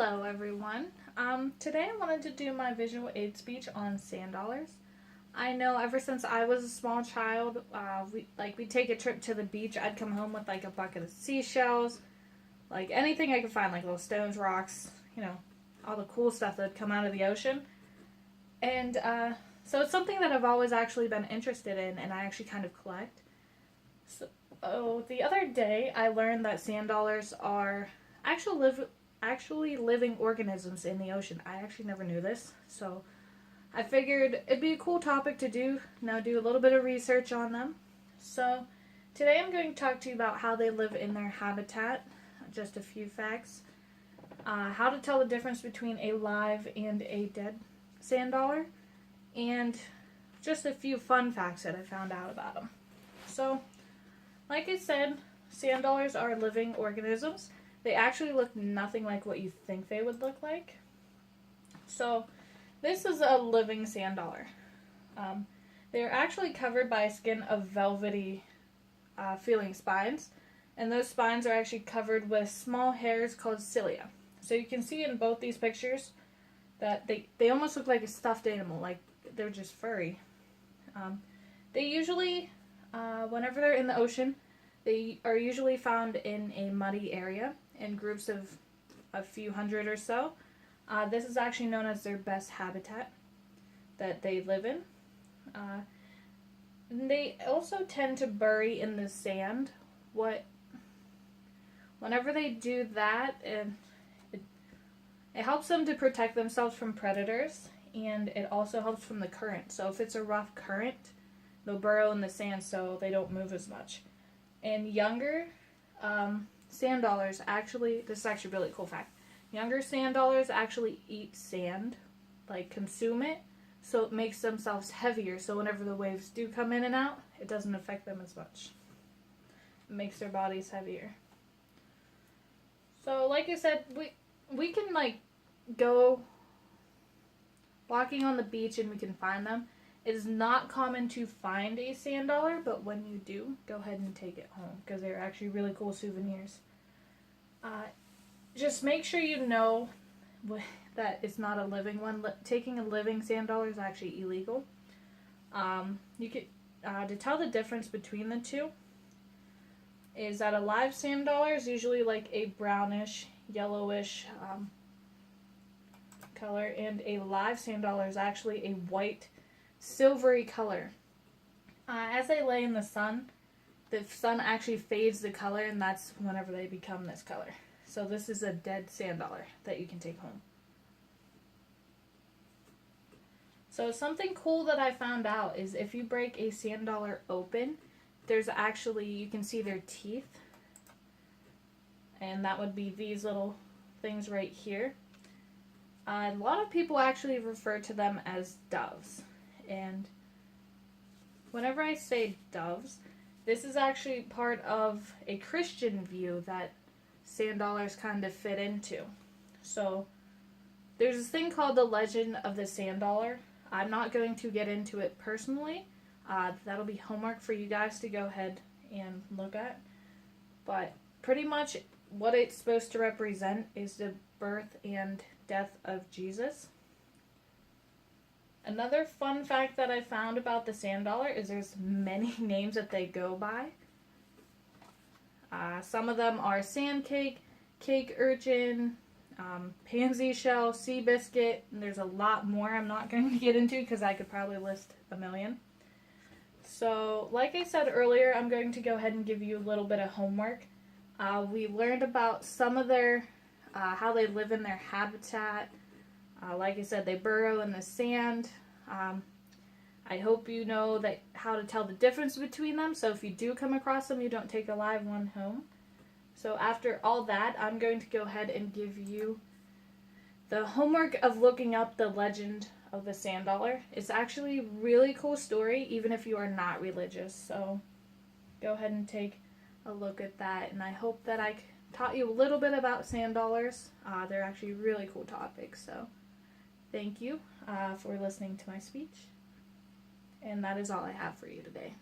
Hello everyone. Today I wanted to do my visual aid speech on sand dollars. I know ever since I was a small child, we'd take a trip to the beach. I'd come home with like a bucket of seashells, like anything I could find, like little stones, rocks, all the cool stuff that'd come out of the ocean. And so it's something that I've always actually been interested in, and I actually kind of collect. So the other day I learned that sand dollars are actually living organisms in the ocean. I actually never knew this, so I figured it'd be a cool topic to do a little bit of research on them. So today I'm going to talk to you about how they live in their habitat, just a few facts, how to tell the difference between a live and a dead sand dollar, and just a few fun facts that I found out about them. So, like I said, sand dollars are living organisms. They actually look nothing like what you think they would look like. So, this is a living sand dollar. They're actually covered by a skin of velvety feeling spines, and those spines are actually covered with small hairs called cilia. So you can see in both these pictures that they almost look like a stuffed animal, like they're just furry. They usually, whenever they're in the ocean, they are usually found in a muddy area in groups of a few hundred or so. This is actually known as their best habitat that they live in. They also tend to bury in the sand. Whenever they do that, it helps them to protect themselves from predators, and it also helps from the current. So if it's a rough current, they'll burrow in the sand so they don't move as much. And younger sand dollars actually, this is actually a really cool fact, younger sand dollars actually eat sand, like consume it, so it makes themselves heavier, so whenever the waves do come in and out, it doesn't affect them as much. It makes their bodies heavier. So like I said, we can go walking on the beach and we can find them. It is not common to find a sand dollar, but when you do, go ahead and take it home because they're actually really cool souvenirs. Just make sure you know that it's not a living one. Taking a living sand dollar is actually illegal. You could to tell the difference between the two is that a live sand dollar is usually like a brownish, yellowish color, and a live sand dollar is actually a white, silvery color. As they lay in the sun actually fades the color, and that's whenever they become this color. So this is a dead sand dollar that you can take home. So something cool that I found out is if you break a sand dollar open, there's actually, you can see their teeth, and that would be these little things right here. A lot of people actually refer to them as doves, and whenever I say doves, this is actually part of a Christian view that sand dollars kind of fit into. So there's this thing called the legend of the sand dollar. I'm not going to get into it personally. That'll be homework for you guys to go ahead and look at. But pretty much what it's supposed to represent is the birth and death of Jesus. Another fun fact that I found about the sand dollar is there's many names that they go by. Some of them are sand cake, cake urchin, pansy shell, sea biscuit, and there's a lot more I'm not going to get into because I could probably list a million. So, like I said earlier, I'm going to go ahead and give you a little bit of homework. We learned about some of their, how they live in their habitat. Like I said, they burrow in the sand. I hope you know how to tell the difference between them, so if you do come across them, you don't take a live one home. So after all that, I'm going to go ahead and give you the homework of looking up the legend of the sand dollar. It's actually a really cool story, even if you are not religious. So go ahead and take a look at that, and I hope that I taught you a little bit about sand dollars. They're actually really cool topics, so thank you for listening to my speech. And that is all I have for you today.